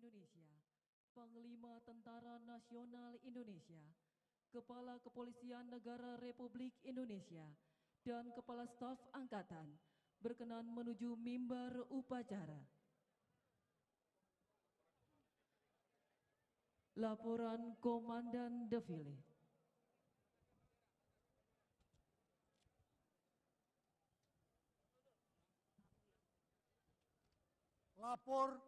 Indonesia, Panglima Tentara Nasional Indonesia, Kepala Kepolisian Negara Republik Indonesia, dan Kepala Staf Angkatan berkenan menuju mimbar upacara. Laporan Komandan Defile. Lapor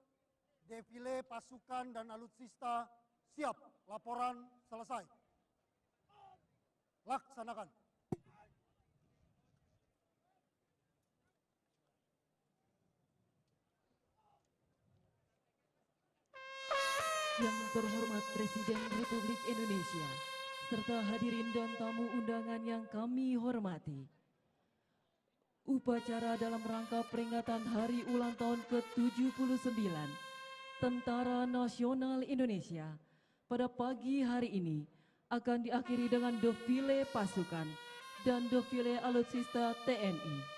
defile pasukan dan alutsista siap. Laporan selesai. Laksanakan. Yang terhormat Presiden Republik Indonesia, serta hadirin dan tamu undangan yang kami hormati. Upacara dalam rangka peringatan Hari Ulang Tahun ke-79 Tentara Nasional Indonesia pada pagi hari ini akan diakhiri dengan defile pasukan dan defile alutsista TNI.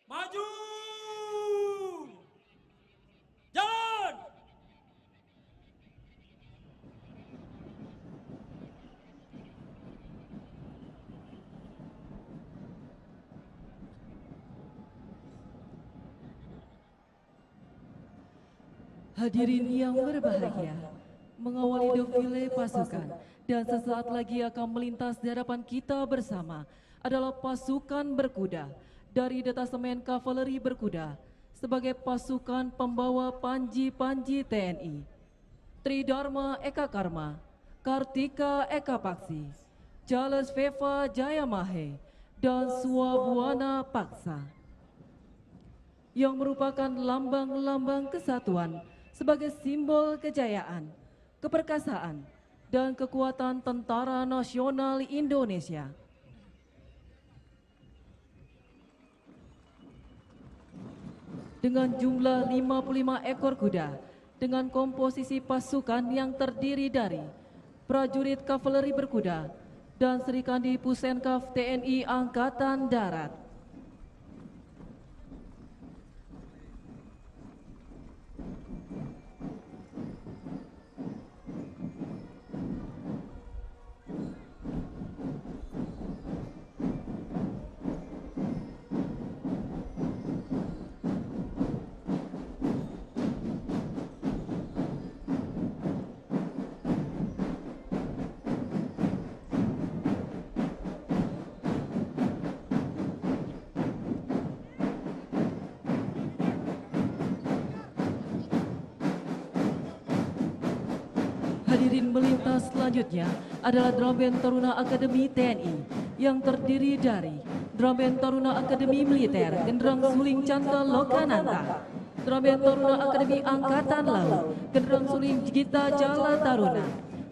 Maju! Jalan! Hadirin yang berbahagia, mengawali defile pasukan dan sesaat lagi akan melintas di hadapan kita bersama adalah pasukan berkuda dari Detasemen Kavaleri Berkuda sebagai pasukan pembawa panji-panji TNI. Tridharma Eka Karma, Kartika Eka Paksi, Charles Veva Jayamahe, dan Swabuana Paksa. Yang merupakan lambang-lambang kesatuan sebagai simbol kejayaan, keperkasaan, dan kekuatan Tentara Nasional Indonesia. Dengan jumlah 55 ekor kuda, dengan komposisi pasukan yang terdiri dari prajurit kavaleri berkuda dan Serikandi Pusenkaf TNI Angkatan Darat. Hadirin, melintas selanjutnya adalah Drum Band Taruna Akademi TNI yang terdiri dari Drum Band Taruna Akademi Militer Genderang Suling Canta Lokananta, Drum Band Taruna Akademi Angkatan Laut Genderang Suling Gita Jala Taruna,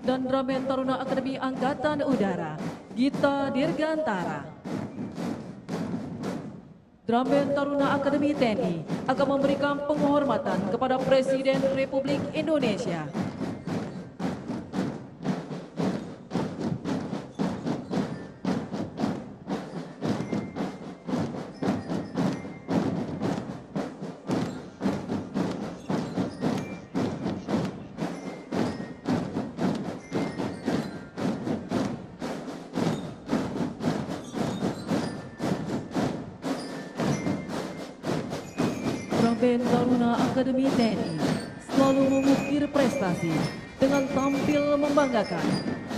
dan Drum Band Taruna Akademi Angkatan Udara Gita Dirgantara. Drum Band Taruna Akademi TNI akan memberikan penghormatan kepada Presiden Republik Indonesia. Drum Band Taruna Akademi TNI selalu mengukir prestasi dengan tampil membanggakan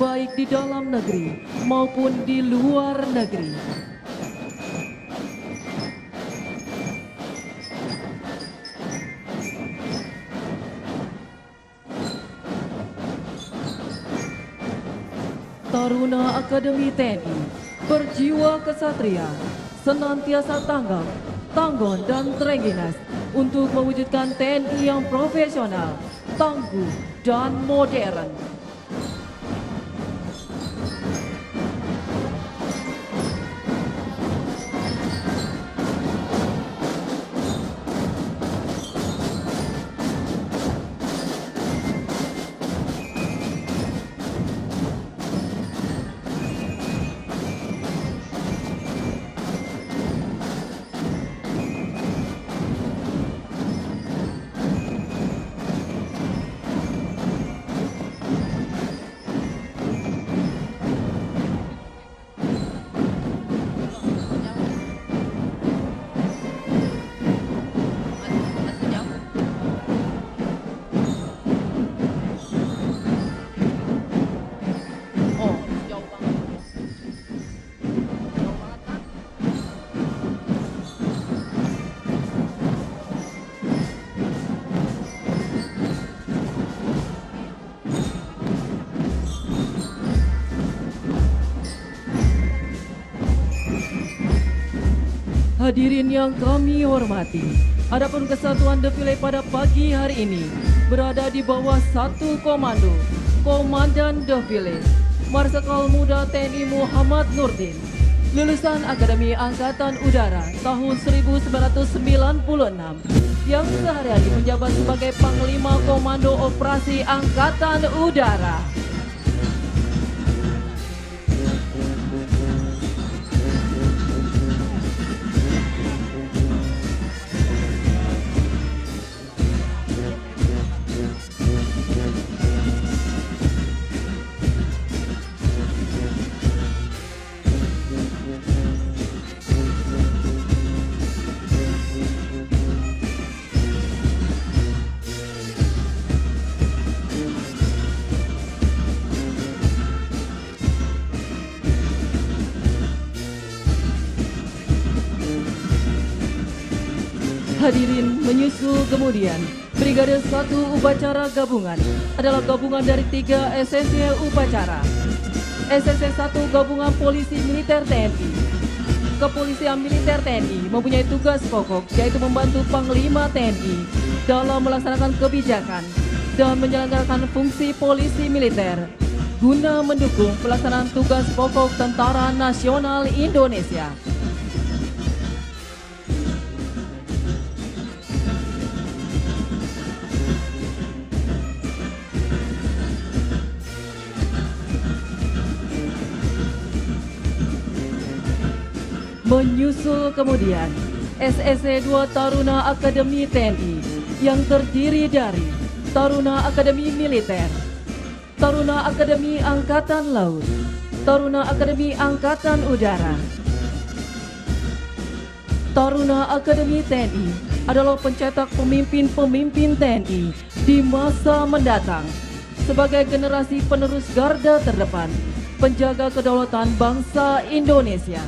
baik di dalam negeri maupun di luar negeri. Taruna Akademi TNI berjiwa kesatria, senantiasa tanggap, tangguh dan terengginas untuk mewujudkan TNI yang profesional, tangguh, dan modern. Hadirin yang kami hormati, adapun kesatuan defile pada pagi hari ini berada di bawah satu komando, Komandan Defile, Marsikal Muda TNI Muhammad Nurdin, lulusan Akademi Angkatan Udara tahun 1996, yang sehari-hari menjabat sebagai Panglima Komando Operasi Angkatan Udara. Hadirin, menyusul kemudian Brigade 1 Upacara Gabungan adalah gabungan dari 3 SSY Upacara. SSY 1 Gabungan Polisi Militer TNI. Kepolisian Militer TNI mempunyai tugas pokok yaitu membantu Panglima TNI dalam melaksanakan kebijakan dan menjalankan fungsi polisi militer guna mendukung pelaksanaan tugas pokok Tentara Nasional Indonesia. Menyusul kemudian SSC 2 Taruna Akademi TNI yang terdiri dari Taruna Akademi Militer, Taruna Akademi Angkatan Laut, Taruna Akademi Angkatan Udara. Taruna Akademi TNI adalah pencetak pemimpin-pemimpin TNI di masa mendatang sebagai generasi penerus garda terdepan, penjaga kedaulatan bangsa Indonesia.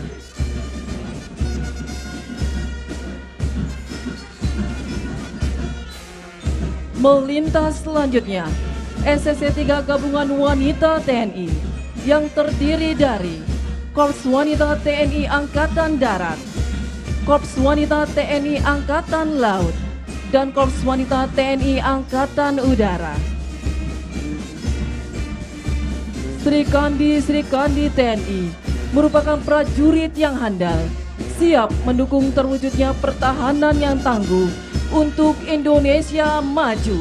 Melintas selanjutnya, SSC 3 Gabungan Wanita TNI yang terdiri dari Korps Wanita TNI Angkatan Darat, Korps Wanita TNI Angkatan Laut, dan Korps Wanita TNI Angkatan Udara. Sri Kandi TNI merupakan prajurit yang handal, siap mendukung terwujudnya pertahanan yang tangguh untuk Indonesia maju.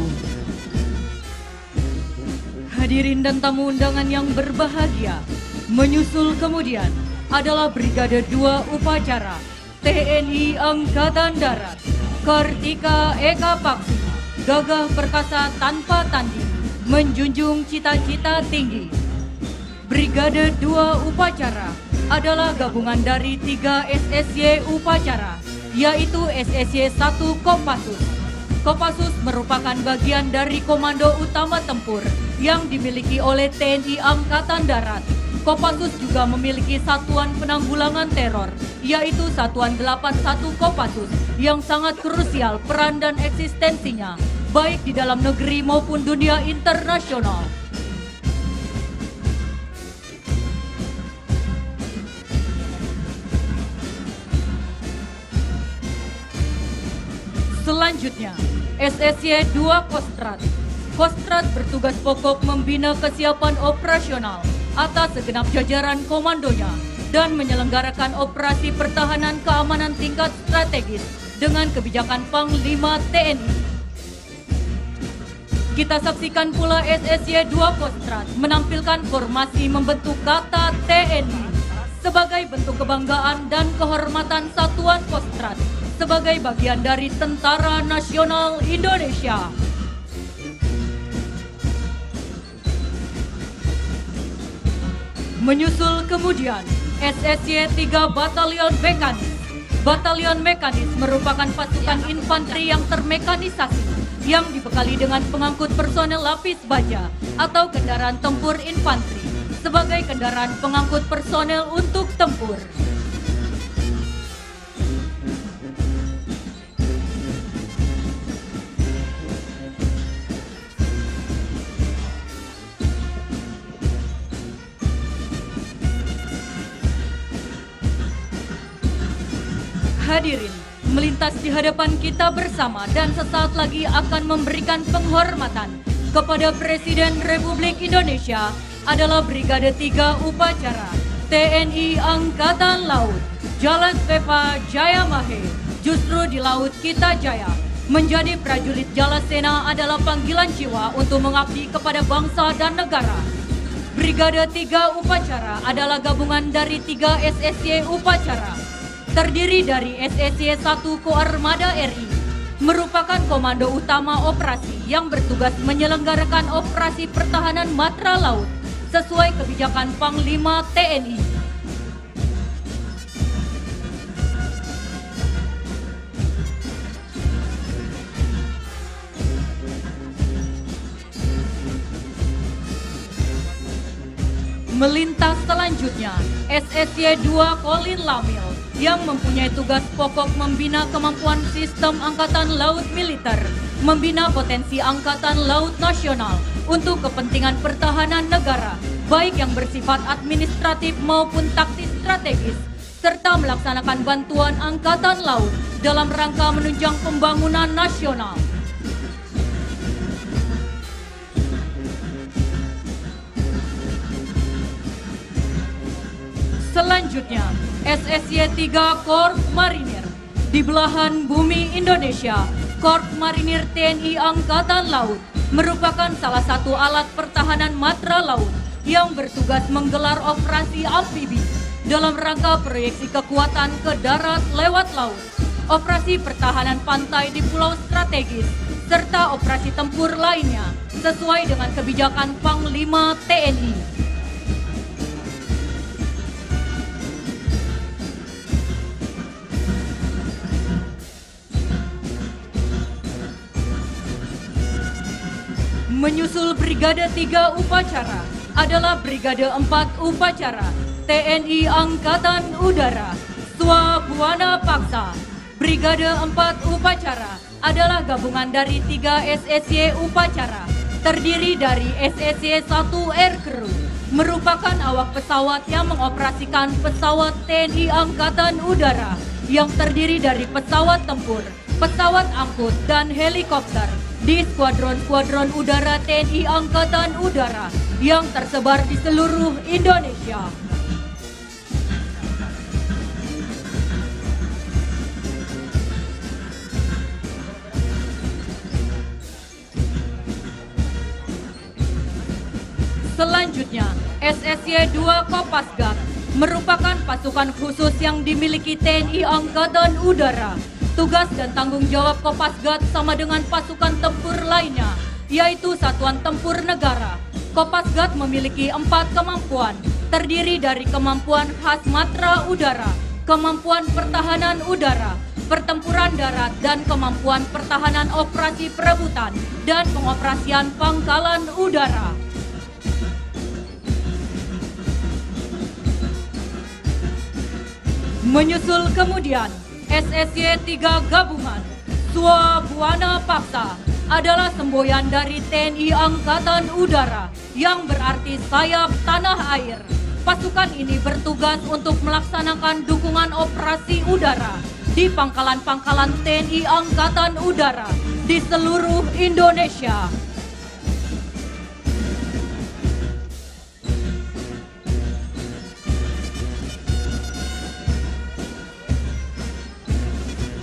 Hadirin dan tamu undangan yang berbahagia, menyusul kemudian adalah Brigade 2 Upacara TNI Angkatan Darat, Kartika Eka Paksi, gagah perkasa tanpa tanding, menjunjung cita-cita tinggi. Brigade 2 Upacara adalah gabungan dari 3 SSY Upacara, yaitu SSY 1 Kopassus. Kopassus merupakan bagian dari Komando Utama Tempur yang dimiliki oleh TNI Angkatan Darat. Kopassus juga memiliki Satuan Penanggulangan Teror, yaitu Satuan 81 Kopassus, yang sangat krusial peran dan eksistensinya, baik di dalam negeri maupun dunia internasional. Selanjutnya, SSY 2 Kostrat. Kostrat bertugas pokok membina kesiapan operasional atas segenap jajaran komandonya dan menyelenggarakan operasi pertahanan keamanan tingkat strategis dengan kebijakan Panglima TNI. Kita saksikan pula SSY 2 Kostrat menampilkan formasi membentuk kata TNI sebagai bentuk kebanggaan dan kehormatan Satuan Kostrat sebagai bagian dari Tentara Nasional Indonesia. Menyusul kemudian SSY 3 Batalion Mekanis. Batalion Mekanis merupakan pasukan infanteri yang termekanisasi yang dibekali dengan pengangkut personel lapis baja atau kendaraan tempur infanteri sebagai kendaraan pengangkut personel untuk tempur. Hadirin, melintas di hadapan kita bersama dan sesaat lagi akan memberikan penghormatan kepada Presiden Republik Indonesia adalah Brigade 3 Upacara TNI Angkatan Laut Jalan Veva Jaya Mahe. Justru di laut kita jaya. Menjadi prajurit Jalasena adalah panggilan jiwa untuk mengabdi kepada bangsa dan negara. Brigade 3 Upacara adalah gabungan dari 3 SSY Upacara. Terdiri dari SSY 1 Koarmada RI, merupakan komando utama operasi yang bertugas menyelenggarakan operasi pertahanan matra laut sesuai kebijakan Panglima TNI. Melintas selanjutnya, SSY 2 Colin Lamil yang mempunyai tugas pokok membina kemampuan sistem Angkatan Laut Militer, membina potensi Angkatan Laut Nasional untuk kepentingan pertahanan negara, baik yang bersifat administratif maupun taktis strategis, serta melaksanakan bantuan Angkatan Laut dalam rangka menunjang pembangunan nasional. Selanjutnya, SSY 3 Korps Marinir. Di belahan bumi Indonesia, Korps Marinir TNI Angkatan Laut merupakan salah satu alat pertahanan matra laut yang bertugas menggelar operasi amfibi dalam rangka proyeksi kekuatan ke darat lewat laut, operasi pertahanan pantai di pulau strategis, serta operasi tempur lainnya sesuai dengan kebijakan Panglima TNI. Menyusul Brigade 3 Upacara adalah Brigade 4 Upacara TNI Angkatan Udara Swabuana Paksa. Brigade 4 Upacara adalah gabungan dari 3 SSY Upacara, terdiri dari SSY 1 Aircrew, merupakan awak pesawat yang mengoperasikan pesawat TNI Angkatan Udara yang terdiri dari pesawat tempur, pesawat angkut, dan helikopter di skuadron-skuadron udara TNI Angkatan Udara yang tersebar di seluruh Indonesia. Selanjutnya, SSY 2 Kopasgat merupakan pasukan khusus yang dimiliki TNI Angkatan Udara. Tugas dan tanggung jawab Kopasgat sama dengan pasukan tempur lainnya, yaitu Satuan Tempur Negara. Kopasgat memiliki 4 kemampuan, terdiri dari kemampuan khas matra udara, kemampuan pertahanan udara, pertempuran darat, dan kemampuan pertahanan operasi perebutan dan pengoperasian pangkalan udara. Menyusul kemudian, SSY 3 Gabungan Swabuana Paksa adalah semboyan dari TNI Angkatan Udara yang berarti sayap tanah air. Pasukan ini bertugas untuk melaksanakan dukungan operasi udara di pangkalan-pangkalan TNI Angkatan Udara di seluruh Indonesia.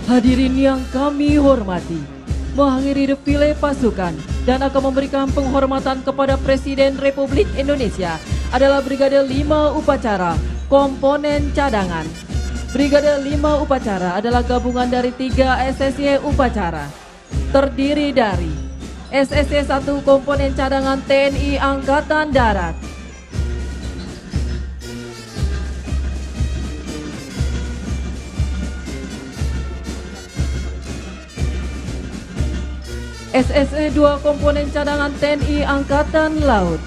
Hadirin yang kami hormati, mengakhiri defile pasukan dan akan memberikan penghormatan kepada Presiden Republik Indonesia adalah Brigade 5 Upacara Komponen Cadangan. Brigade 5 Upacara adalah gabungan dari 3 SSY Upacara, terdiri dari SSY 1 Komponen Cadangan TNI Angkatan Darat, SSY 2 Komponen Cadangan TNI Angkatan Laut,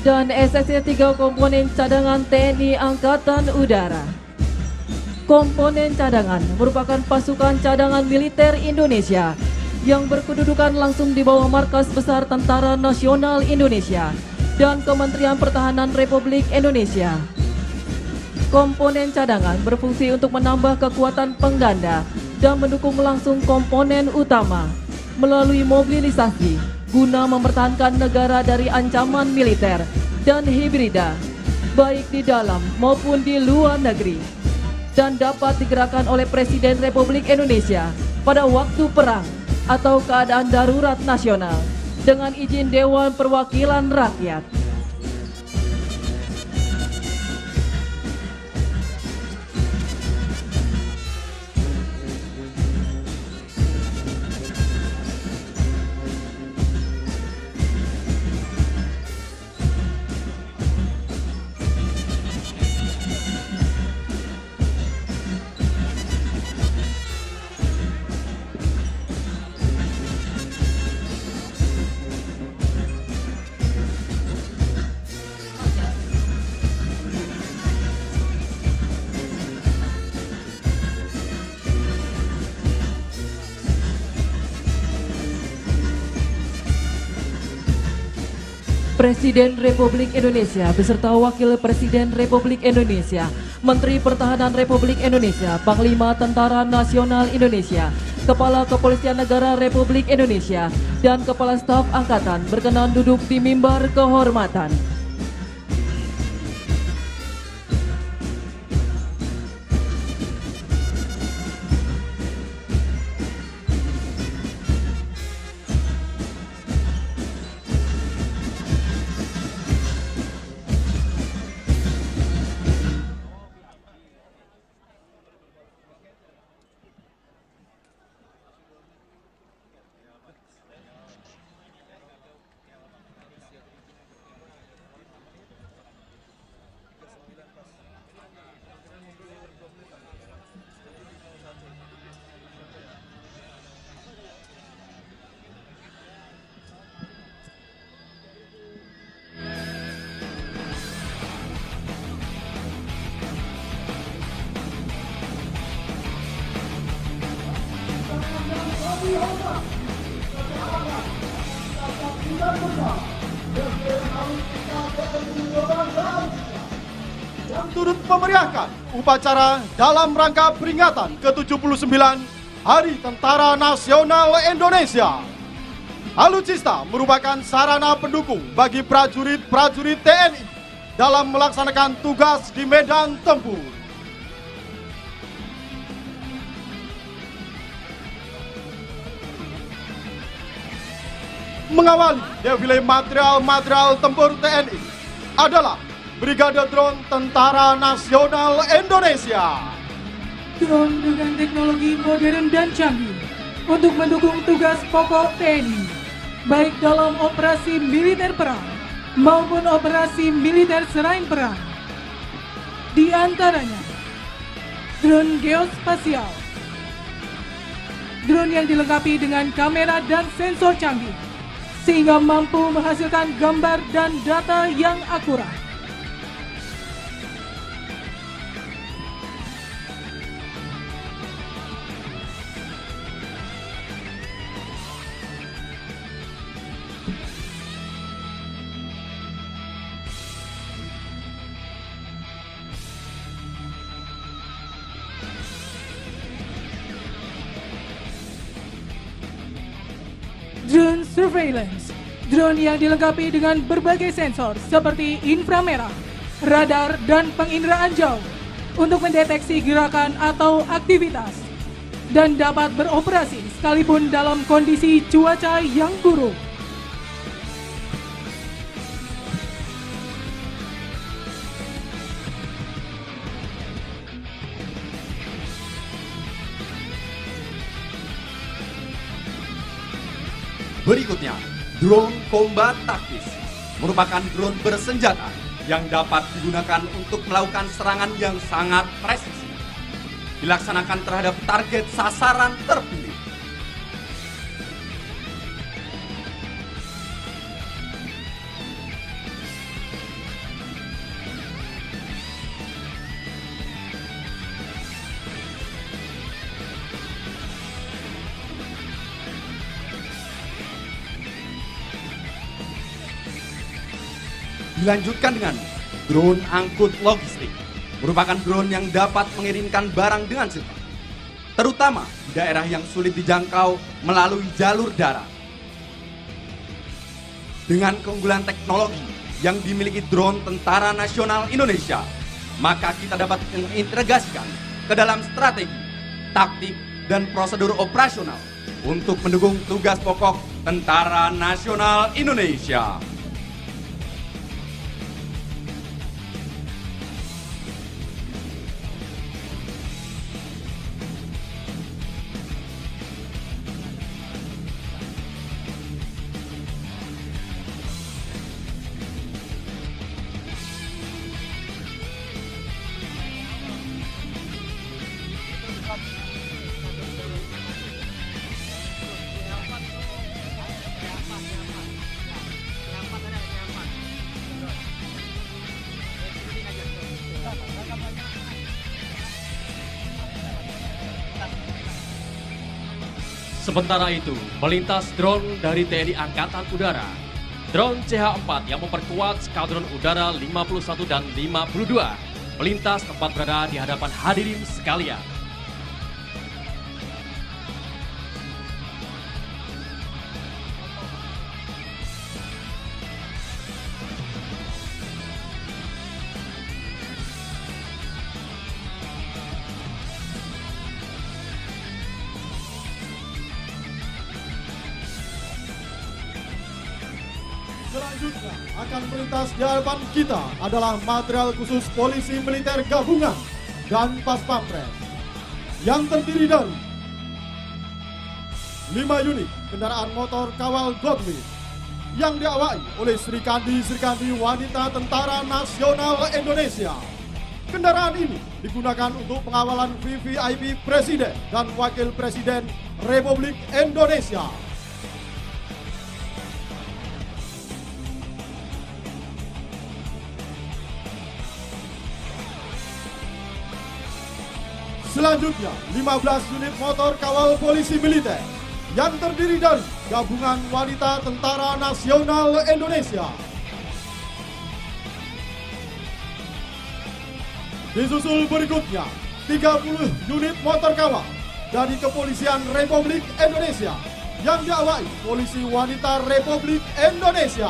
dan SSY 3 Komponen Cadangan TNI Angkatan Udara. Komponen cadangan merupakan pasukan cadangan militer Indonesia yang berkedudukan langsung di bawah Markas Besar Tentara Nasional Indonesia dan Kementerian Pertahanan Republik Indonesia. Komponen cadangan berfungsi untuk menambah kekuatan pengganda dan mendukung langsung komponen utama melalui mobilisasi guna mempertahankan negara dari ancaman militer dan hibrida, baik di dalam maupun di luar negeri, dan dapat digerakkan oleh Presiden Republik Indonesia pada waktu perang atau keadaan darurat nasional dengan izin Dewan Perwakilan Rakyat. Presiden Republik Indonesia beserta Wakil Presiden Republik Indonesia, Menteri Pertahanan Republik Indonesia, Panglima Tentara Nasional Indonesia, Kepala Kepolisian Negara Republik Indonesia, dan Kepala Staf Angkatan berkenan duduk di mimbar kehormatan. Yang turut memeriahkan upacara dalam rangka peringatan ke-79 Hari Tentara Nasional Indonesia. Alutsista merupakan sarana pendukung bagi prajurit-prajurit TNI dalam melaksanakan tugas di medan tempur. Mengawali defile material-material tempur TNI adalah Brigade Drone Tentara Nasional Indonesia. Drone dengan teknologi modern dan canggih untuk mendukung tugas pokok TNI, baik dalam operasi militer perang maupun operasi militer selain perang. Di antaranya, drone geospasial, drone yang dilengkapi dengan kamera dan sensor canggih, sehingga mampu menghasilkan gambar dan data yang akurat. Drone surveillance, drone yang dilengkapi dengan berbagai sensor seperti inframerah, radar, dan penginderaan jauh untuk mendeteksi gerakan atau aktivitas dan dapat beroperasi sekalipun dalam kondisi cuaca yang buruk. Berikutnya, drone combat taktis merupakan drone bersenjata yang dapat digunakan untuk melakukan serangan yang sangat presisi, dilaksanakan terhadap target sasaran terpilih. Dilanjutkan dengan drone angkut logistik, merupakan drone yang dapat mengirimkan barang dengan cepat, terutama di daerah yang sulit dijangkau melalui jalur darat. Dengan keunggulan teknologi yang dimiliki drone Tentara Nasional Indonesia, maka kita dapat mengintegrasikan ke dalam strategi, taktik, dan prosedur operasional untuk mendukung tugas pokok Tentara Nasional Indonesia. Sementara itu, melintas drone dari TNI Angkatan Udara. Drone CH-4 yang memperkuat Skadron Udara 51 dan 52 melintas tempat berada di hadapan hadirin sekalian. Selanjutnya akan melintas di hadapan kita adalah material khusus Polisi Militer Gabungan dan Pas Pampres yang terdiri dari 5 unit kendaraan motor kawal Godwin yang diawaki oleh Srikandi wanita Tentara Nasional Indonesia. Kendaraan ini digunakan untuk pengawalan VVIP Presiden dan Wakil Presiden Republik Indonesia. Selanjutnya, 15 unit motor kawal polisi militer yang terdiri dari Gabungan Wanita Tentara Nasional Indonesia. Disusul berikutnya, 30 unit motor kawal dari Kepolisian Republik Indonesia yang diawaki Polisi Wanita Republik Indonesia.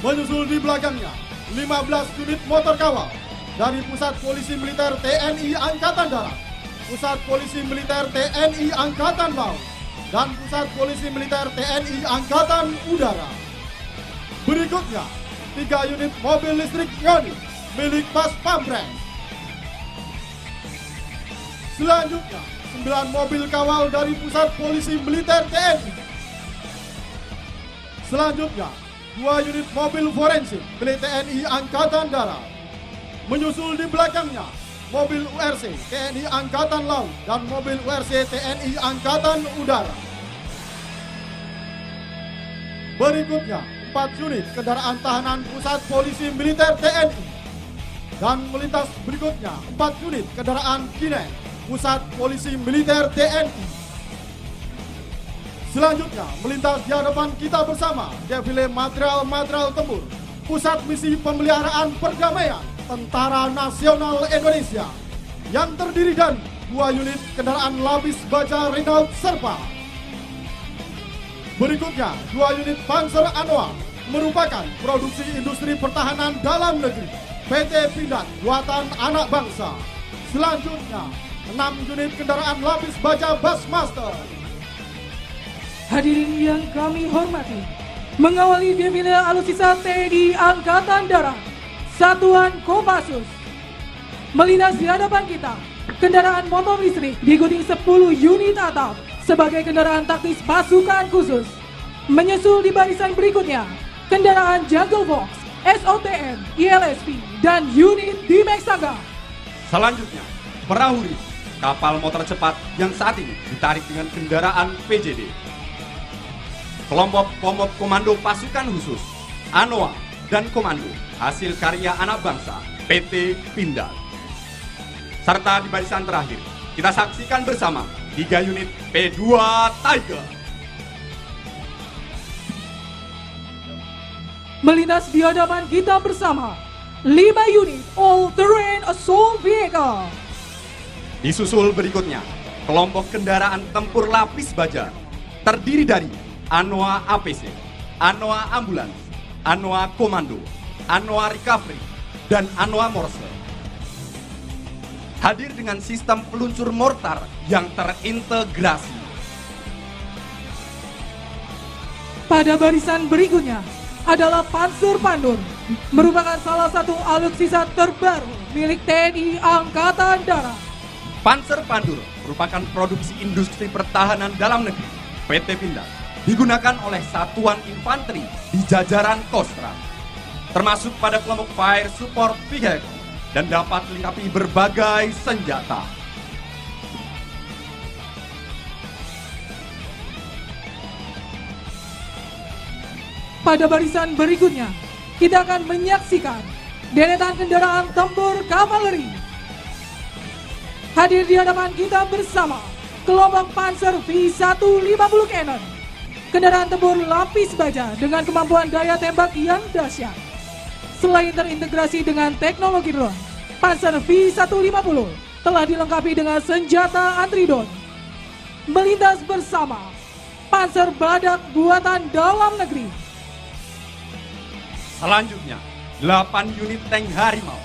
Menyusul di belakangnya, 15 unit motor kawal dari Pusat Polisi Militer TNI Angkatan Darat, Pusat Polisi Militer TNI Angkatan Laut, dan Pusat Polisi Militer TNI Angkatan Udara. Berikutnya, 3 unit mobil listrik Yoni milik Pas Pampres. Selanjutnya, 9 mobil kawal dari Pusat Polisi Militer TNI. Selanjutnya, 2 unit mobil forensik milik TNI Angkatan Darat. Menyusul di belakangnya, mobil URC TNI Angkatan Laut dan mobil URC TNI Angkatan Udara. Berikutnya, 4 unit kendaraan tahanan Pusat Polisi Militer TNI. Dan melintas berikutnya, 4 unit kendaraan Kinen Pusat Polisi Militer TNI. Selanjutnya, melintas di hadapan kita bersama defile material tempur Pusat Misi Pemeliharaan Perdamaian Tentara Nasional Indonesia yang terdiri dari 2 unit kendaraan lapis baja Renault Serpa. Berikutnya, 2 unit Panzer Anoa merupakan produksi industri pertahanan dalam negeri PT Pindad buatan anak bangsa. Selanjutnya, 6 unit kendaraan lapis baja Bassmaster. Hadirin yang kami hormati, mengawali defile alutsista TNI Angkatan Darat, Satuan Kopassus. Melintas di hadapan kita, kendaraan motor listrik diikuti 10 unit atap sebagai kendaraan taktis pasukan khusus. Menyusul di barisan berikutnya, kendaraan Jungle Fox, SOTM, ILSP, dan unit D-Max Saga. Selanjutnya, Perahu, kapal motor cepat yang saat ini ditarik dengan kendaraan PJD. Kelompok komando pasukan khusus, Anoa, dan komando hasil karya anak bangsa PT Pindad. Serta di barisan terakhir, kita saksikan bersama 3 unit P2 Tiger. melintas di hadapan kita bersama 5 unit all-terrain assault vehicle. Disusul berikutnya, kelompok kendaraan tempur lapis baja terdiri dari Anoa APC, Anoa Ambulans, Anoa Komando, Anoa Recovery, dan Anoa Morse. Hadir dengan sistem peluncur mortar yang terintegrasi. Pada barisan berikutnya adalah Panzer Pandur, merupakan salah satu alutsista terbaru milik TNI Angkatan Darat. Panzer Pandur merupakan produksi industri pertahanan dalam negeri PT Pindad, digunakan oleh satuan infanteri di jajaran Kostrat, termasuk pada kelompok Fire Support Vehicle dan dapat dilengkapi berbagai senjata. Pada barisan berikutnya, kita akan menyaksikan deretan kendaraan tempur kavaleri. Hadir di hadapan kita bersama kelompok Panzer V150 Cannon, kendaraan tempur lapis baja dengan kemampuan daya tembak yang dahsyat. Selain terintegrasi dengan teknologi drone, Panzer V150 telah dilengkapi dengan senjata anti-drone. Melintas bersama Panzer Badak buatan dalam negeri. Selanjutnya, 8 unit tank Harimau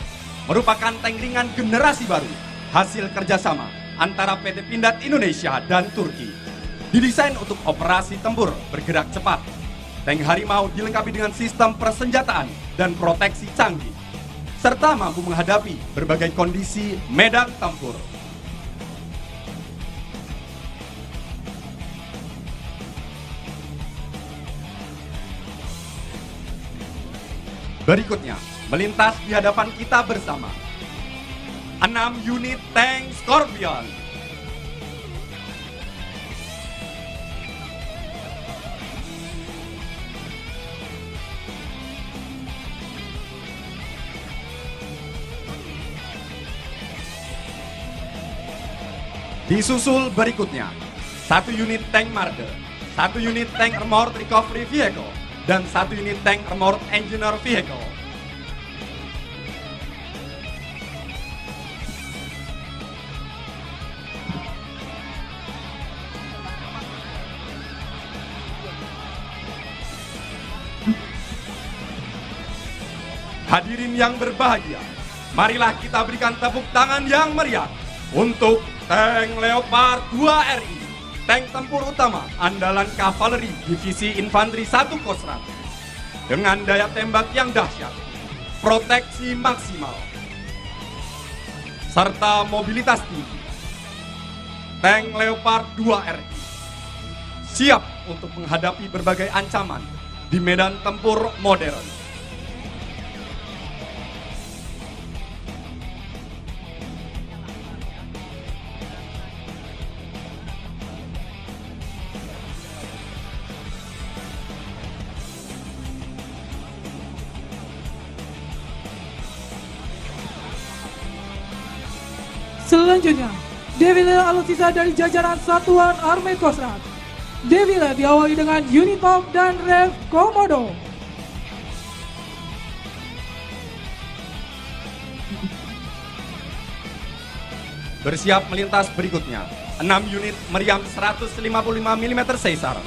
merupakan tank ringan generasi baru hasil kerjasama antara PT Pindad Indonesia dan Turki. Didesain untuk operasi tempur bergerak cepat. Tank Harimau dilengkapi dengan sistem persenjataan dan proteksi canggih, serta mampu menghadapi berbagai kondisi medan tempur. Berikutnya, melintas di hadapan kita bersama 6 unit tank Scorpion. Disusul berikutnya 1 unit tank Marder, 1 unit tank Armored Recovery Vehicle, dan 1 unit tank Armored Engineer Vehicle. Hadirin yang berbahagia, marilah kita berikan tepuk tangan yang meriah untuk tank Leopard 2 RI, tank tempur utama andalan kavaleri divisi infanteri 1 Kostrat, dengan daya tembak yang dahsyat, proteksi maksimal, serta mobilitas tinggi. Tank Leopard 2 RI siap untuk menghadapi berbagai ancaman di medan tempur modern. Selanjutnya, Devile alutsista dari jajaran Satuan Armada Kostrat. Devile diawali dengan unit pop dan rev komodo. Bersiap melintas berikutnya, 6 unit meriam 155 mm Caesar.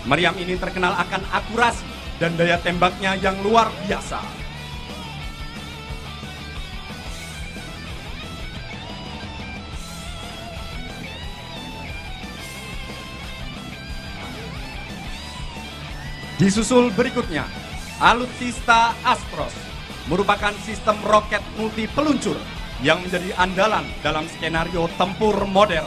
Meriam ini terkenal akan akurasi dan daya tembaknya yang luar biasa. Disusul berikutnya, alutsista Astros merupakan sistem roket multi peluncur yang menjadi andalan dalam skenario tempur modern.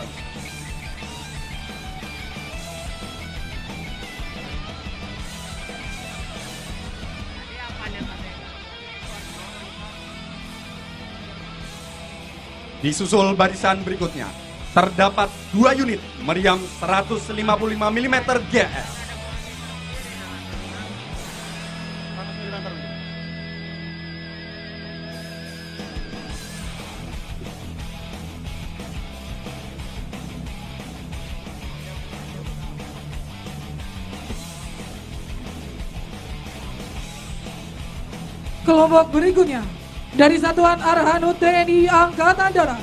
Disusul barisan berikutnya, terdapat 2 unit meriam 155 mm GS. Kelompok berikutnya dari Satuan Arhanud TNI Angkatan Darat.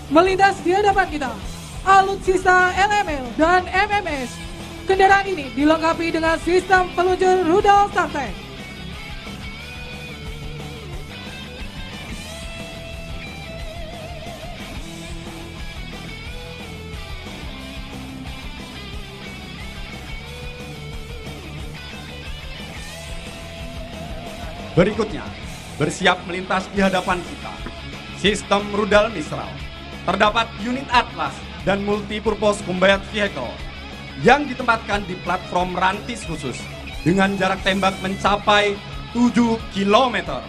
Melintas di hadapan kita, alutsista LML dan MMS. Kendaraan ini dilengkapi dengan sistem peluncur rudal StarTech. Berikutnya, bersiap melintas di hadapan kita. Sistem rudal Mistral. Terdapat unit Atlas dan Multipurpose Combat Vehicle yang ditempatkan di platform rantis khusus dengan jarak tembak mencapai 7 km.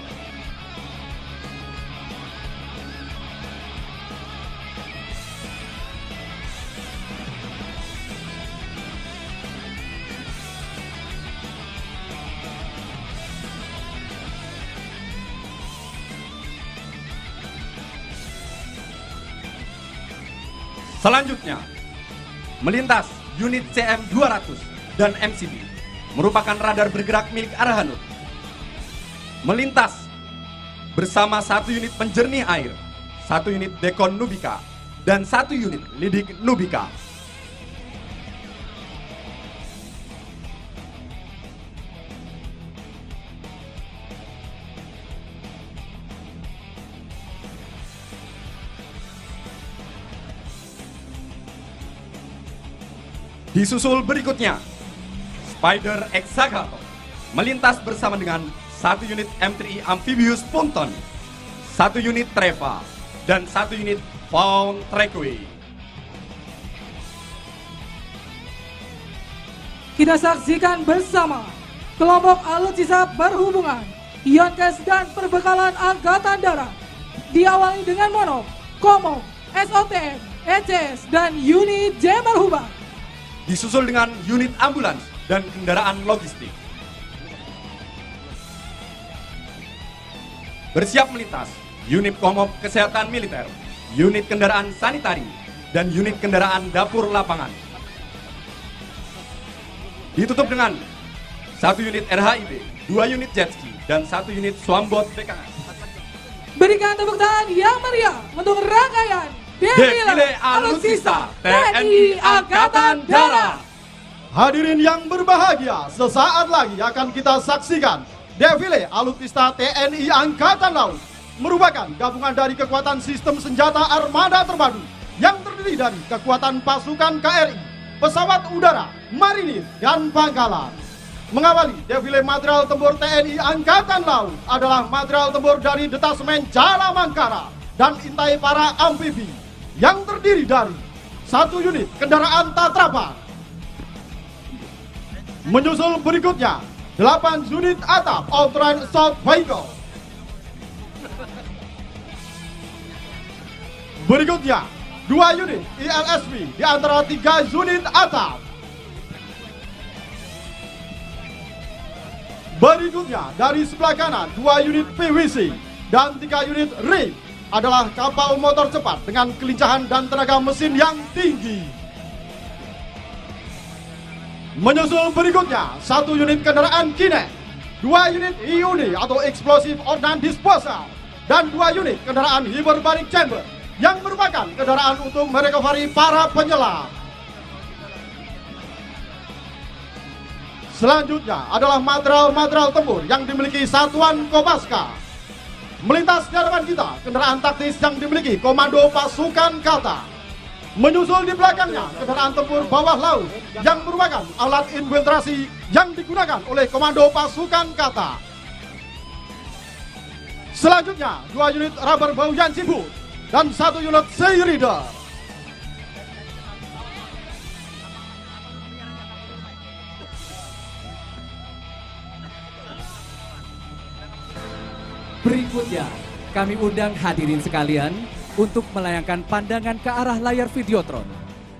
Selanjutnya, melintas unit CM200 dan MCB merupakan radar bergerak milik Arhanud. Melintas bersama 1 unit penjernih air, 1 unit Dekon Nubika, dan 1 unit Lidik Nubika. Disusul berikutnya, Spider Exagato melintas bersama dengan 1 unit M3 Amphibious Punton, 1 unit Treva, dan 1 unit Faun Trekway. Kita saksikan bersama kelompok alutsista berhubungan, Yonkes dan perbekalan Angkatan Darat. Diawali dengan Mono, Komo, SOTM, ECS, dan unit Jember Hubar. Disusul dengan unit ambulans dan kendaraan logistik. Bersiap melintas, unit Komop Kesehatan Militer, unit kendaraan sanitari, dan unit kendaraan dapur lapangan. Ditutup dengan 1 unit RHIB, 2 unit jetski, dan 1 unit Swambot BKS. Berikan tepuk tangan yang meriah untuk rangkaian Defile Alutsista TNI Angkatan Darat. Hadirin yang berbahagia, sesaat lagi akan kita saksikan Defile Alutsista TNI Angkatan Laut, merupakan gabungan dari kekuatan sistem senjata armada terpadu yang terdiri dari kekuatan pasukan KRI, pesawat udara, marinir, dan pangkalan. Mengawali defile material tempur TNI Angkatan Laut adalah material tempur dari Detasemen Jala Mangkara dan Intai Para Amfibi yang terdiri dari 1 unit kendaraan Tatrapan. Menyusul berikutnya 8 unit atap all-terrain assault vehicle. Berikutnya 2 unit ILSV di antara 3 unit atap. Berikutnya dari sebelah kanan 2 unit PWC dan 3 unit RIP adalah kapal motor cepat dengan kelincahan dan tenaga mesin yang tinggi. Menyusul berikutnya 1 unit kendaraan Kinet, 2 unit IUD atau Explosive Ordnance Disposal, dan 2 unit kendaraan Hyperbaric Chamber yang merupakan kendaraan untuk merecovery para penyelam. Selanjutnya adalah material-material tempur yang dimiliki Satuan Kopaska. Melintas di hadapan kita, kendaraan taktis yang dimiliki Komando Pasukan Kata. Menyusul di belakangnya, kendaraan tempur bawah laut yang merupakan alat infiltrasi yang digunakan oleh Komando Pasukan Kata. Selanjutnya, 2 unit rubber bow Yanshibu dan 1 unit Sea Reader. Berikutnya, kami undang hadirin sekalian untuk melayangkan pandangan ke arah layar Videotron.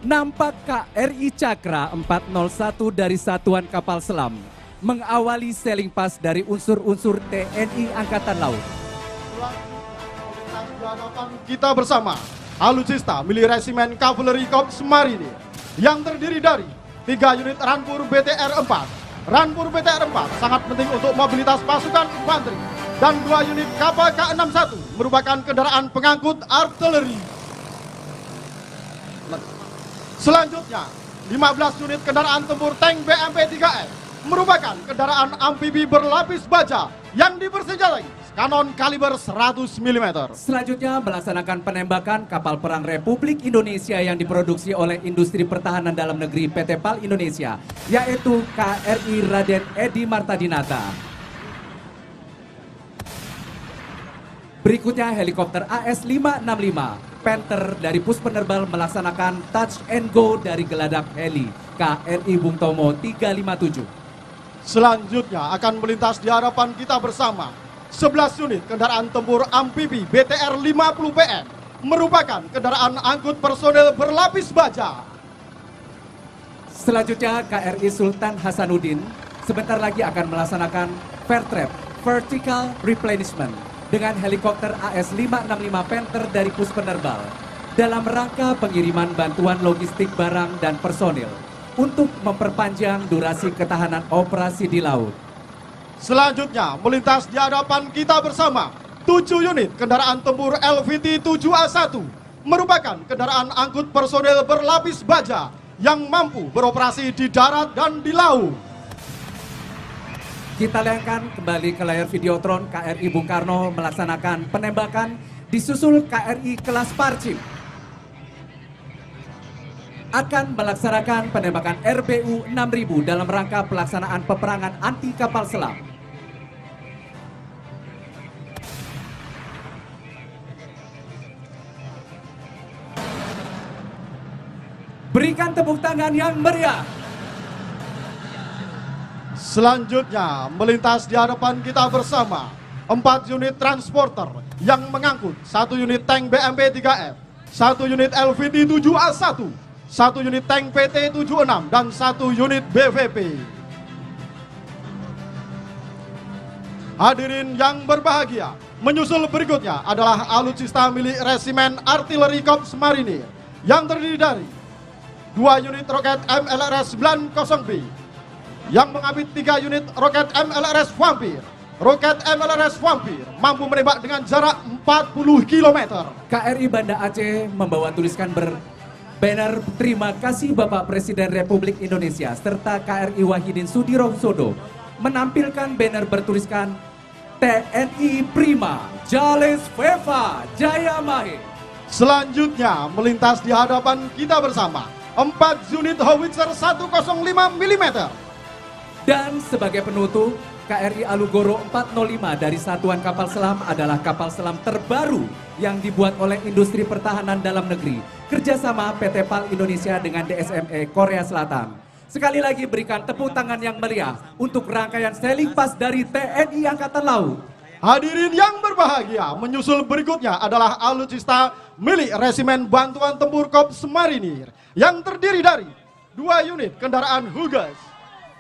Nampak KRI Cakra 401 dari Satuan Kapal Selam mengawali sailing pass dari unsur-unsur TNI Angkatan Laut. Kita bersama alutsista milik Resimen Cavalry Corps Marinir yang terdiri dari 3 unit Rampur BTR 4. Rampur BTR 4 sangat penting untuk mobilitas pasukan infanteri dan 2 unit kapal K61 merupakan kendaraan pengangkut artileri. Selanjutnya, 15 unit kendaraan tempur tank BMP-3F merupakan kendaraan amfibi berlapis baja yang dipersenjatai kanon kaliber 100 mm. Selanjutnya melaksanakan penembakan kapal perang Republik Indonesia yang diproduksi oleh Industri Pertahanan Dalam Negeri PT PAL Indonesia, yaitu KRI Raden Edi Martadinata. Berikutnya helikopter AS-565 Panther dari Puspenerbal melaksanakan touch and go dari geladak heli KRI Bung Tomo 357. Selanjutnya akan melintas di hadapan kita bersama 11 unit kendaraan tempur amfibi BTR 50 PM merupakan kendaraan angkut personel berlapis baja. Selanjutnya KRI Sultan Hasanuddin sebentar lagi akan melaksanakan fair trap vertical replenishment dengan helikopter AS-565 Panther dari Puspenerbal dalam rangka pengiriman bantuan logistik barang dan personil untuk memperpanjang durasi ketahanan operasi di laut. Selanjutnya melintas di hadapan kita bersama 7 unit kendaraan tempur LVT-7A1 merupakan kendaraan angkut personel berlapis baja yang mampu beroperasi di darat dan di laut. Kita lihatkan kembali ke layar Videotron. KRI Bung Karno melaksanakan penembakan disusul KRI kelas Parcim akan melaksanakan penembakan RBU 6000 dalam rangka pelaksanaan peperangan anti kapal selam. Berikan tepuk tangan yang meriah. Selanjutnya melintas di hadapan kita bersama 4 unit transporter yang mengangkut 1 unit tank BMP-3F, 1 unit LVT-7A1, 1 unit tank PT-76 dan 1 unit BVP. Hadirin yang berbahagia, menyusul berikutnya adalah alutsista milik Resimen Artileri Korps Marinir yang terdiri dari 2 unit roket MLRS 90B yang mengapit 3 unit roket MLRS Vampir. Roket MLRS Vampir mampu menembak dengan jarak 40 km. KRI Banda Aceh membawa tuliskan banner terima kasih Bapak Presiden Republik Indonesia serta KRI Wahidin Sudirohusodo menampilkan banner bertuliskan TNI Prima Jales Veva Jaya Mahe. Selanjutnya melintas di hadapan kita bersama 4 unit howitzer 105 mm. Dan sebagai penutup, KRI Alugoro 405 dari Satuan Kapal Selam adalah kapal selam terbaru yang dibuat oleh Industri Pertahanan Dalam Negeri kerjasama PT PAL Indonesia dengan DSME Korea Selatan. Sekali lagi berikan tepuk tangan yang meriah untuk rangkaian sailing pass dari TNI Angkatan Laut. Hadirin yang berbahagia, menyusul berikutnya adalah alutsista milik Resimen Bantuan Tempur Korps Marinir yang terdiri dari 2 unit kendaraan Hugas,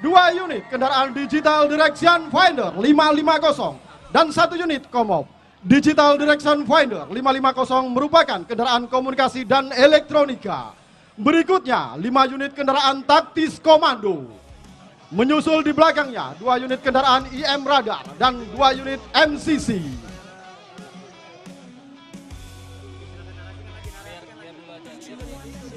2 unit kendaraan Digital Direction Finder 550 dan 1 unit Komop. Digital Direction Finder 550 merupakan kendaraan komunikasi dan elektronika. Berikutnya 5 unit kendaraan taktis komando. Menyusul di belakangnya 2 unit kendaraan IM Radar dan 2 unit MCC.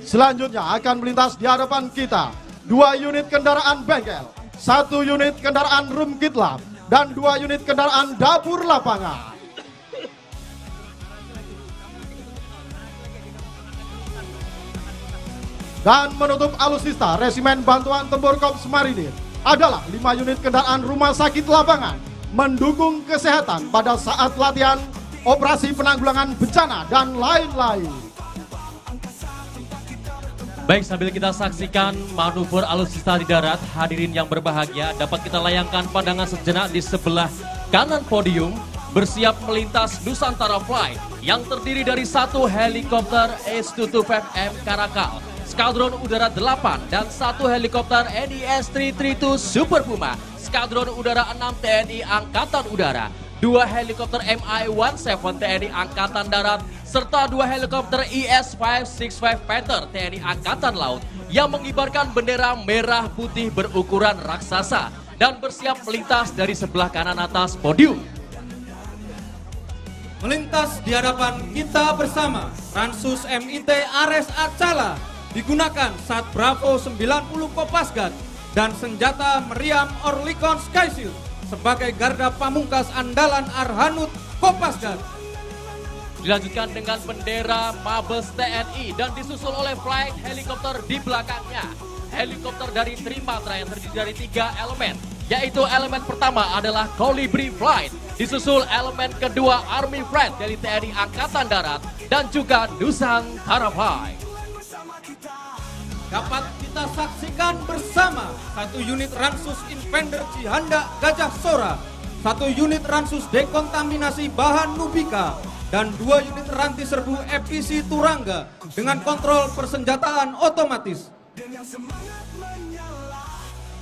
Selanjutnya akan melintas di hadapan kita 2 unit kendaraan bengkel, 1 unit kendaraan room kit lab, dan 2 unit kendaraan dapur lapangan. Dan menutup alutsista Resimen Bantuan Tempur Korps Marinir adalah 5 unit kendaraan rumah sakit lapangan mendukung kesehatan pada saat latihan, operasi penanggulangan bencana, dan lain-lain. Baik, sambil kita saksikan manuver alutsista di darat, hadirin yang berbahagia, dapat kita layangkan pandangan sejenak di sebelah kanan podium, bersiap melintas Nusantara Flight yang terdiri dari 1 helikopter H-225M Karakal, Skadron Udara 8 dan 1 helikopter NIS-332 Super Puma, Skadron Udara 6 TNI Angkatan Udara, 2 helikopter Mi-17 TNI Angkatan Darat, serta 2 helikopter IS-565 Panther TNI Angkatan Laut yang mengibarkan bendera merah putih berukuran raksasa dan bersiap melintas dari sebelah kanan atas podium. Melintas di hadapan kita bersama, Ransus MIT Ares Acala digunakan saat Bravo 90 Kopasgat dan senjata meriam Orlikon Skyshield sebagai garda pamungkas andalan Arhanud Kopasgat. Dilanjutkan dengan bendera Mabes TNI dan disusul oleh flight helikopter di belakangnya. Helikopter dari Trimatra yang terdiri dari 3 elemen, yaitu elemen pertama adalah Colibri Flight, disusul elemen kedua Army Flight dari TNI Angkatan Darat dan juga Nusantara Flight. Dapat kita saksikan bersama 1 unit Ransus Infender Cihanda Gajah Sora, 1 unit Ransus Dekontaminasi Bahan Nubika, dan 2 unit Ranti Serbu EPC Turangga dengan kontrol persenjataan otomatis.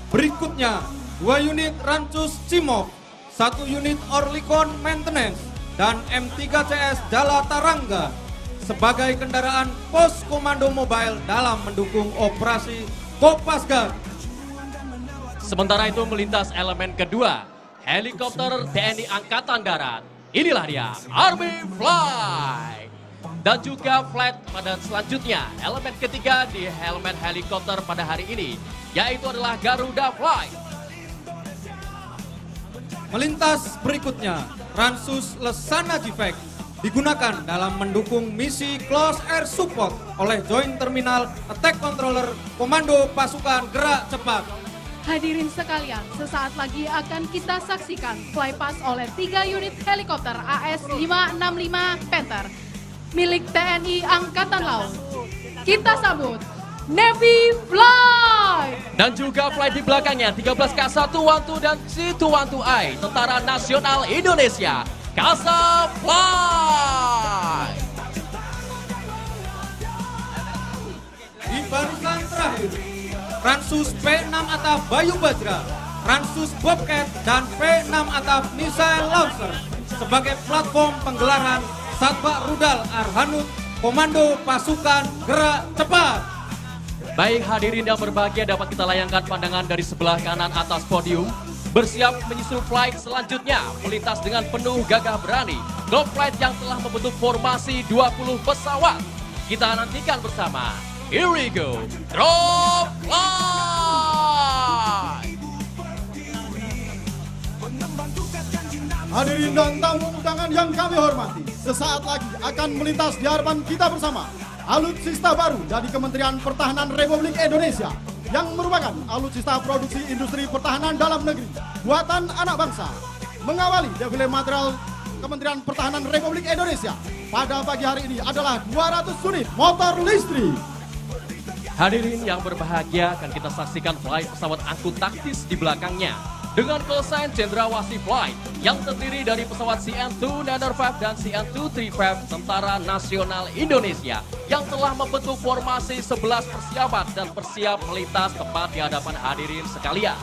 Berikutnya 2 unit Ransus Cimok, 1 unit Orlikon Maintenance, dan M3CS Jala Tarangga sebagai kendaraan pos komando mobile dalam mendukung operasi Kopasgat. Sementara itu melintas elemen kedua, helikopter TNI Angkatan Darat. Inilah dia, Army Flight. Dan juga flight pada selanjutnya, elemen ketiga di elemen helikopter pada hari ini, yaitu adalah Garuda Flight. Melintas berikutnya, Ransus Lesana Jifek digunakan dalam mendukung misi Close Air Support oleh Joint Terminal Attack Controller Komando Pasukan Gerak Cepat. Hadirin sekalian, sesaat lagi akan kita saksikan flypast oleh 3 unit helikopter AS-565 Panther milik TNI Angkatan Laut. Kita sambut Navy Flight. Dan juga flight di belakangnya 13K112 dan C212I Tentara Nasional Indonesia, Kasa Flight. Di barisan terakhir, Ransus P6 Atap Bayu Bajra, Ransus Bobcat, dan P6 Atap Missile Launcher sebagai platform penggelaran Satbak Rudal Arhanud Komando Pasukan Gerak Cepat. Baik hadirin yang berbahagia, dapat kita layangkan pandangan dari sebelah kanan atas podium. Bersiap menyusul flight selanjutnya, melintas dengan penuh gagah berani. Drop flight yang telah membentuk formasi 20 pesawat. Kita nantikan bersama. Here we go, drop flight! Hadirin dan tamu undangan yang kami hormati, sesaat lagi akan melintas di hadapan kita bersama alutsista baru dari Kementerian Pertahanan Republik Indonesia yang merupakan alutsista produksi industri pertahanan dalam negeri buatan anak bangsa. Mengawali defile material Kementerian Pertahanan Republik Indonesia pada pagi hari ini adalah 200 unit motor listrik. Hadirin yang berbahagia, akan kita saksikan flight pesawat angkut taktis di belakangnya dengan callsign Cendrawasih Flight yang terdiri dari pesawat CN2 Nader 5 dan CN235 Tentara Nasional Indonesia yang telah membentuk formasi 11 persiapan dan bersiap melintas tepat di hadapan hadirin sekalian.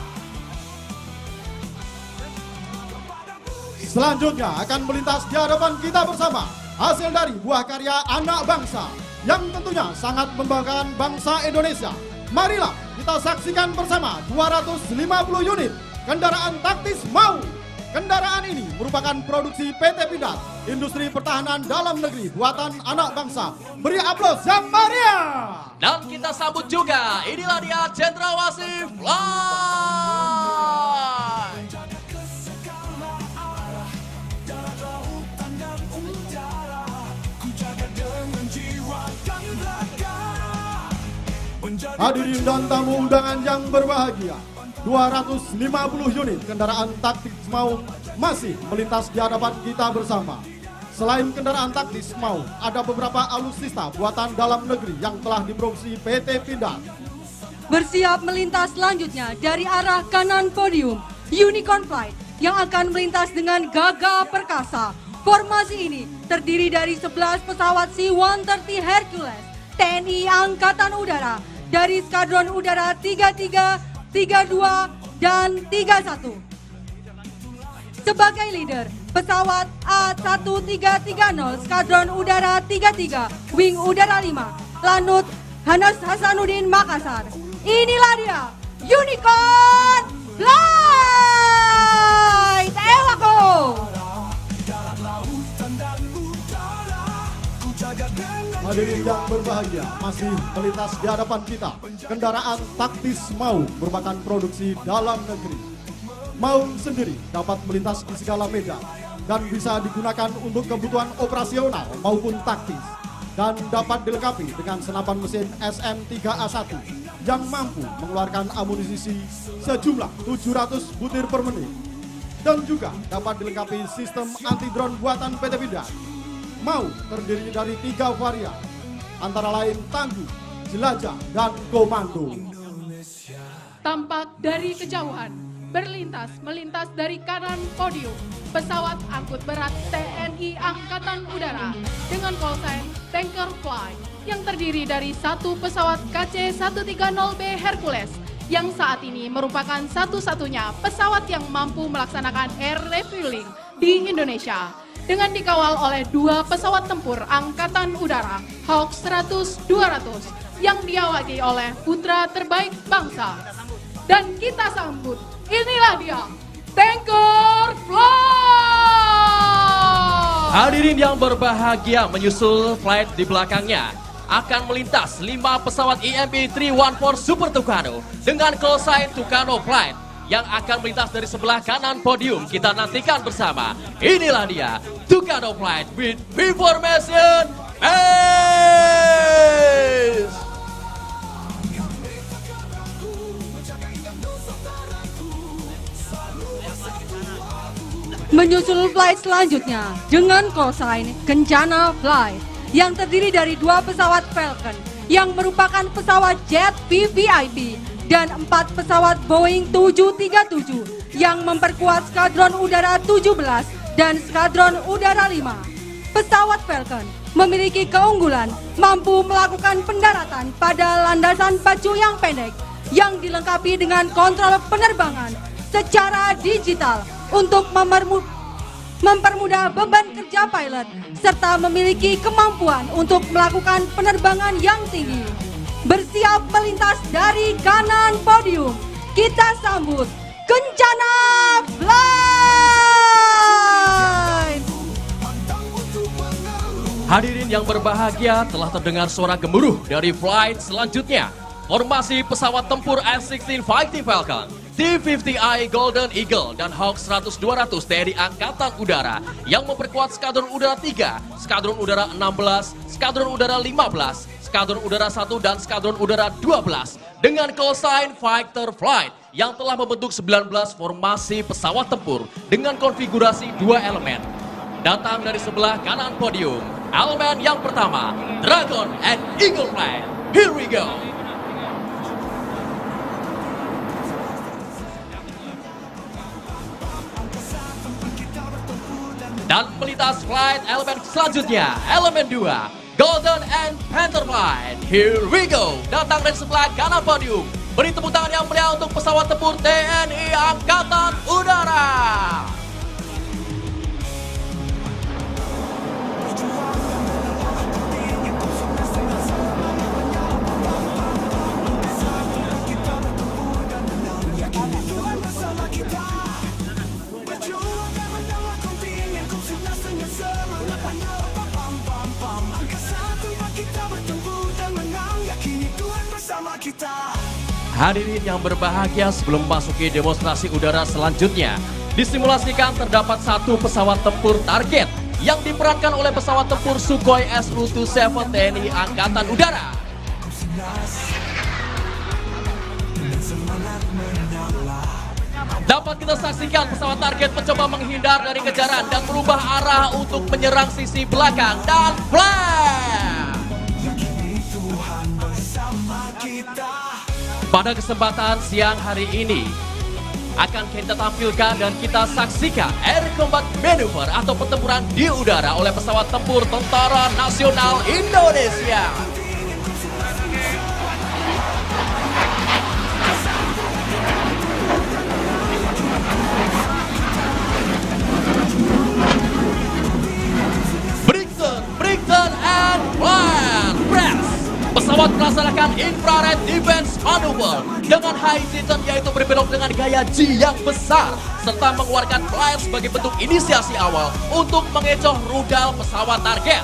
Selanjutnya akan melintas di hadapan kita bersama hasil dari buah karya anak bangsa yang tentunya sangat membanggakan bangsa Indonesia. Marilah kita saksikan bersama 250 unit kendaraan taktis MAU. Kendaraan ini merupakan produksi PT Pindad, industri pertahanan dalam negeri buatan anak bangsa. Beri aplaus yang meriah. Dan kita sambut juga, inilah dia Cendrawasih Flight. Hadirin dan tamu undangan yang berbahagia, 250 unit kendaraan taktis MAU masih melintas di hadapan kita bersama. Selain kendaraan taktis MAU, ada beberapa alutsista buatan dalam negeri yang telah diproduksi PT Pindad. Bersiap melintas selanjutnya dari arah kanan podium, Unicorn Flight yang akan melintas dengan gagah perkasa. Formasi ini terdiri dari 11 pesawat C-130 Hercules TNI Angkatan Udara dari Skadron Udara 33, 32, dan 31. Sebagai leader, pesawat A1330 Skadron Udara 33, Wing Udara 5, Lanut Hanas Hasanuddin Makassar. Inilah dia, Unicorn Flight! Elako! Hadirin yang berbahagia, masih melintas di hadapan kita kendaraan taktis MAU merupakan produksi dalam negeri. MAU sendiri dapat melintas di segala medan dan bisa digunakan untuk kebutuhan operasional maupun taktis, dan dapat dilengkapi dengan senapan mesin SM3A1 yang mampu mengeluarkan amunisi sejumlah 700 butir per menit, dan juga dapat dilengkapi sistem anti-drone buatan PT Pindad. MAU terdiri dari 3 varian, antara lain tangguh, jelajah, dan komando. Tampak dari kejauhan, melintas dari kanan podium, pesawat angkut berat TNI Angkatan Udara dengan callsign Tanker Fly yang terdiri dari 1 pesawat KC-130B Hercules yang saat ini merupakan satu-satunya pesawat yang mampu melaksanakan air refueling di Indonesia, dengan dikawal oleh 2 pesawat tempur Angkatan Udara Hawk 100-200 yang diawaki oleh putra terbaik bangsa. Dan kita sambut, inilah dia, Tanker Fly! Hadirin yang berbahagia, menyusul flight di belakangnya akan melintas 5 pesawat EMP-314 Super Tucano dengan callsign Tucano Flight yang akan melintas dari sebelah kanan podium. Kita nantikan bersama. Inilah dia, Tucano Flight with V-Formation Base! Menyusul flight selanjutnya dengan callsign Kencana Flight yang terdiri dari 2 pesawat Falcon yang merupakan pesawat jet VVIP dan 4 pesawat Boeing 737 yang memperkuat Skadron Udara 17 dan Skadron Udara 5. Pesawat Falcon memiliki keunggulan mampu melakukan pendaratan pada landasan pacu yang pendek yang dilengkapi dengan kontrol penerbangan secara digital untuk mempermudah beban kerja pilot serta memiliki kemampuan untuk melakukan penerbangan yang tinggi. Bersiap melintas dari kanan podium, kita sambut Kencana Flight! Hadirin yang berbahagia, telah terdengar suara gemuruh dari flight selanjutnya. Formasi pesawat tempur F-16 Fighting Falcon, T-50I Golden Eagle, dan Hawk 100-200 TNI Angkatan Udara yang memperkuat Skadron Udara 3, Skadron Udara 16, Skadron Udara 15, Skadron Udara 1, dan Skadron Udara 12 dengan callsign Fighter Flight yang telah membentuk 19 formasi pesawat tempur dengan konfigurasi 2 elemen. Datang dari sebelah kanan podium, elemen yang pertama, Dragon and Eagle Flight. Here we go! Dan melintas flight elemen selanjutnya, elemen 2, Golden and Panther Flight. Here we go. Datang dari sebelah kanan podium. Beri tepuk tangan yang meriah untuk pesawat tempur TNI Angkatan Udara. Hadirin yang berbahagia, sebelum memasuki demonstrasi udara selanjutnya, disimulasikan terdapat 1 pesawat tempur target yang diperankan oleh pesawat tempur Sukhoi Su-27 TNI Angkatan Udara. Dapat kita saksikan pesawat target mencoba menghindar dari kejaran dan merubah arah untuk menyerang sisi belakang dan flare. Pada kesempatan siang hari ini akan kita tampilkan dan kita saksikan Air Combat Maneuver atau pertempuran di udara oleh pesawat tempur Tentara Nasional Indonesia. Brigton and Flare Press. Pesawat melaksanakan infrared defense maneuver dengan high season, yaitu berbelok dengan gaya G yang besar serta mengeluarkan flare sebagai bentuk inisiasi awal untuk mengecoh rudal pesawat target.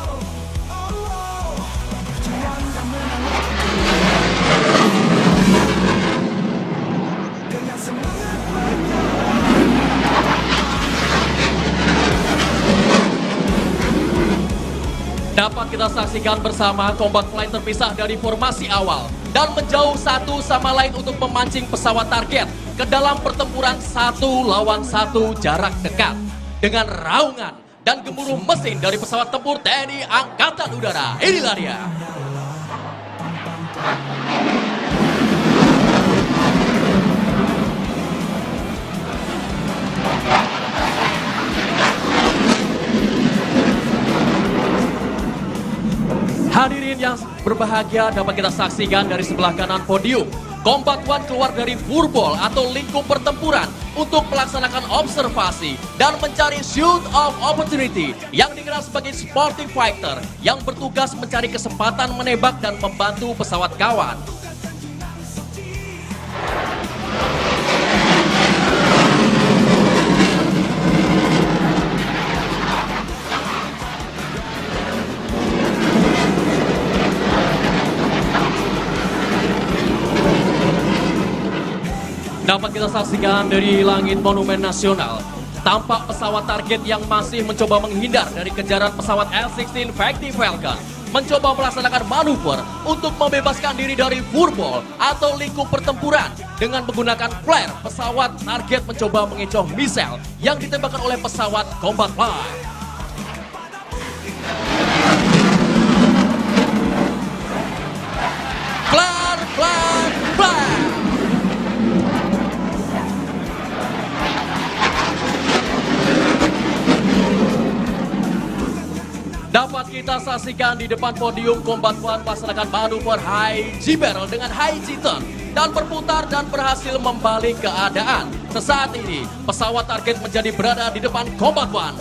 kita saksikan bersama combat flight terpisah dari formasi awal dan menjauh satu sama lain untuk memancing pesawat target ke dalam pertempuran 1 lawan 1 jarak dekat dengan raungan dan gemuruh mesin dari pesawat tempur TNI Angkatan Udara. Inilah dia. Hadirin yang berbahagia, dapat kita saksikan dari sebelah kanan podium. Combat One keluar dari furball atau lingkup pertempuran untuk melaksanakan observasi dan mencari shoot of opportunity yang dikenal sebagai sporting fighter yang bertugas mencari kesempatan menembak dan membantu pesawat kawan. Dapat kita saksikan dari langit Monumen Nasional, tampak pesawat target yang masih mencoba menghindar dari kejaran pesawat L-16 Fighting Falcon, mencoba melaksanakan manuver untuk membebaskan diri dari furball atau lingkup pertempuran dengan menggunakan flare. Pesawat target mencoba mengecoh misel yang ditembakkan oleh pesawat combat flight. Flare, flare, flare. Dapat kita saksikan di depan podium Combat One melaksanakan manuver high G-barrel dengan high G-turn dan berputar dan berhasil membalik keadaan. Sesaat ini pesawat target menjadi berada di depan Combat One.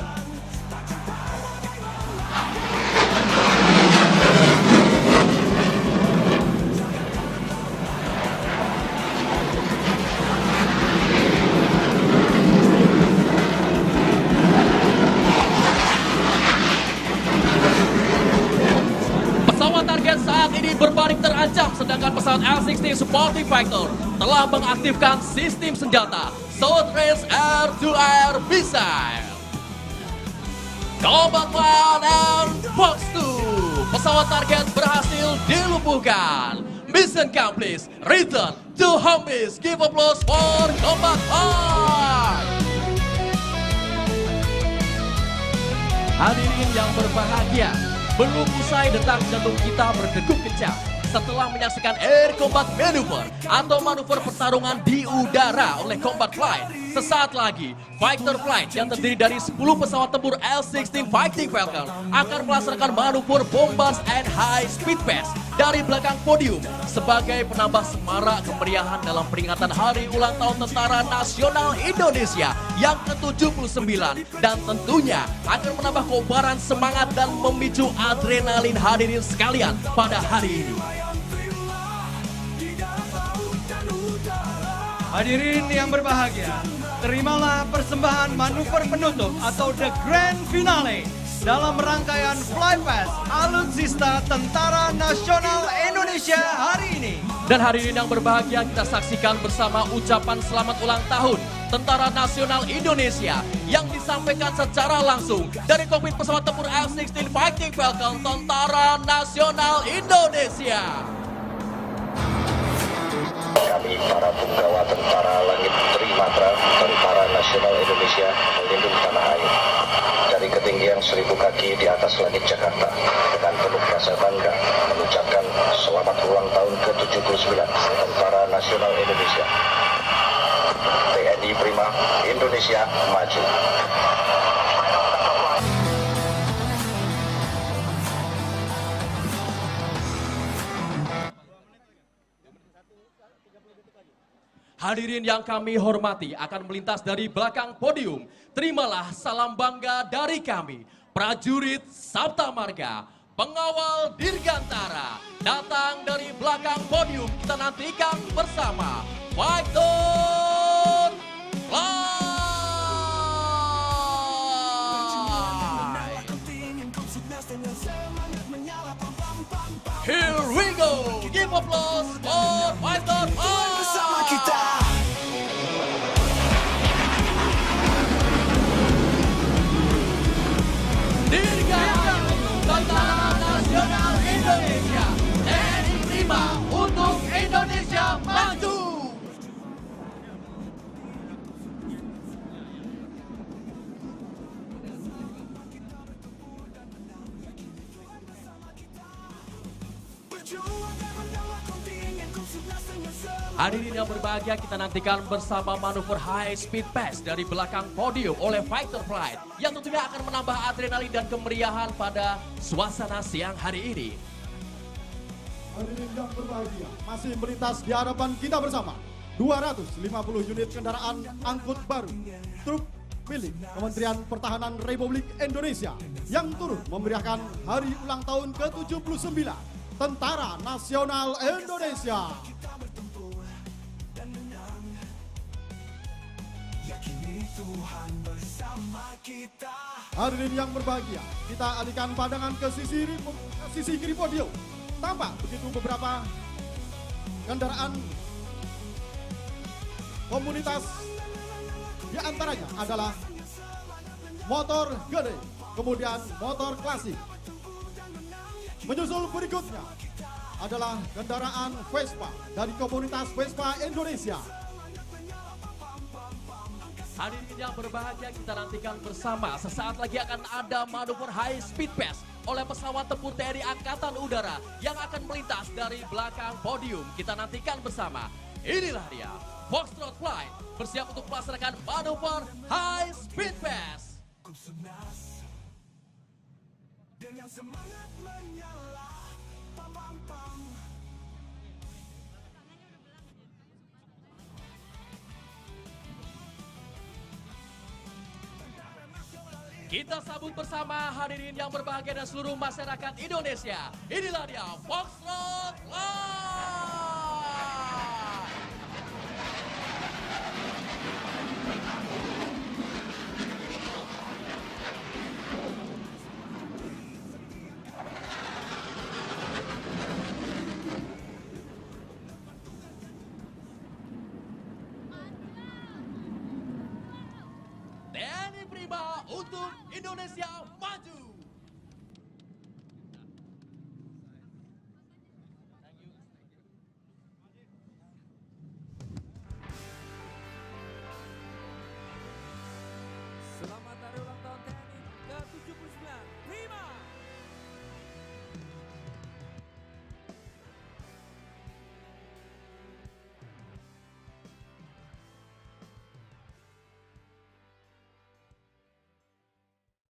Berbalik terancam, sedangkan pesawat L-16 Supporting Fighter telah mengaktifkan sistem senjata Short Range Air-to-Air Missile. Combat One and Fox 2, pesawat target berhasil dilumpuhkan. Mission complete, return to home base. Give applause for Combat One. Hadirin yang berbahagia, belum usai detak jantung kita berdegup kencang setelah menyaksikan air combat maneuver atau manuver pertarungan di udara oleh combat flight. Sesaat lagi, fighter flight yang terdiri dari 10 pesawat tempur L-16 Fighting Falcon akan melaksanakan manuver bombast and high speed pass dari belakang podium sebagai penambah semarak kemeriahan dalam peringatan Hari Ulang Tahun Tentara Nasional Indonesia yang ke-79 dan tentunya akan menambah kobaran semangat dan memicu adrenalin hadirin sekalian pada hari ini. Hadirin yang berbahagia, terimalah persembahan manuver penutup atau The Grand Finale dalam rangkaian Flypass Alutsista Tentara Nasional Indonesia hari ini. Dan hadirin yang berbahagia, kita saksikan bersama ucapan selamat ulang tahun Tentara Nasional Indonesia yang disampaikan secara langsung dari kokpit pesawat tempur F-16 Fighting Falcon Tentara Nasional Indonesia. Kami para punggawa Tentara Langit Trimatra Tentara Nasional Indonesia melindungi tanah air dari ketinggian 1000 kaki di atas langit Jakarta dengan penuh rasa bangga mengucapkan selamat ulang tahun ke-79 Tentara Nasional Indonesia. TNI Prima, Indonesia maju. Hadirin yang kami hormati, akan melintas dari belakang podium. Terimalah salam bangga dari kami, prajurit Sabta Marga, pengawal Dirgantara. Datang dari belakang podium, kita nantikan bersama Fighter Fly. Here we go, give applause for Fighter Fly. Dirgantara Nasional Hadirin yang berbahagia, kita nantikan bersama manuver high speed pass dari belakang podium oleh Fighter Flight yang tentunya akan menambah adrenalin dan kemeriahan pada suasana siang hari ini. Hadirin yang berbahagia, masih melintas di hadapan kita bersama 250 unit kendaraan angkut baru truk milik Kementerian Pertahanan Republik Indonesia yang turut memeriahkan hari ulang tahun ke-79 Tentara Nasional Indonesia. Hadirin yang berbahagia, kita alihkan pandangan ke sisi kiri podium. Tampak begitu beberapa kendaraan komunitas, di antaranya adalah motor gede, kemudian motor klasik. Menyusul berikutnya adalah kendaraan Vespa dari komunitas Vespa Indonesia. Hadirin yang berbahagia, kita nantikan bersama. Sesaat lagi akan ada manuver high speed pass oleh pesawat tempur TNI Angkatan Udara yang akan melintas dari belakang podium. Kita nantikan bersama. Inilah dia, Foxtrot Flight bersiap untuk melaksanakan manuver high speed pass. Dengan semangat menyala, pam-pam-pam. Kita sambut bersama hadirin yang berbahagia dan seluruh masyarakat Indonesia. Inilah dia, Foxtrot Flight. TNI Prima untuk Indonesia maju.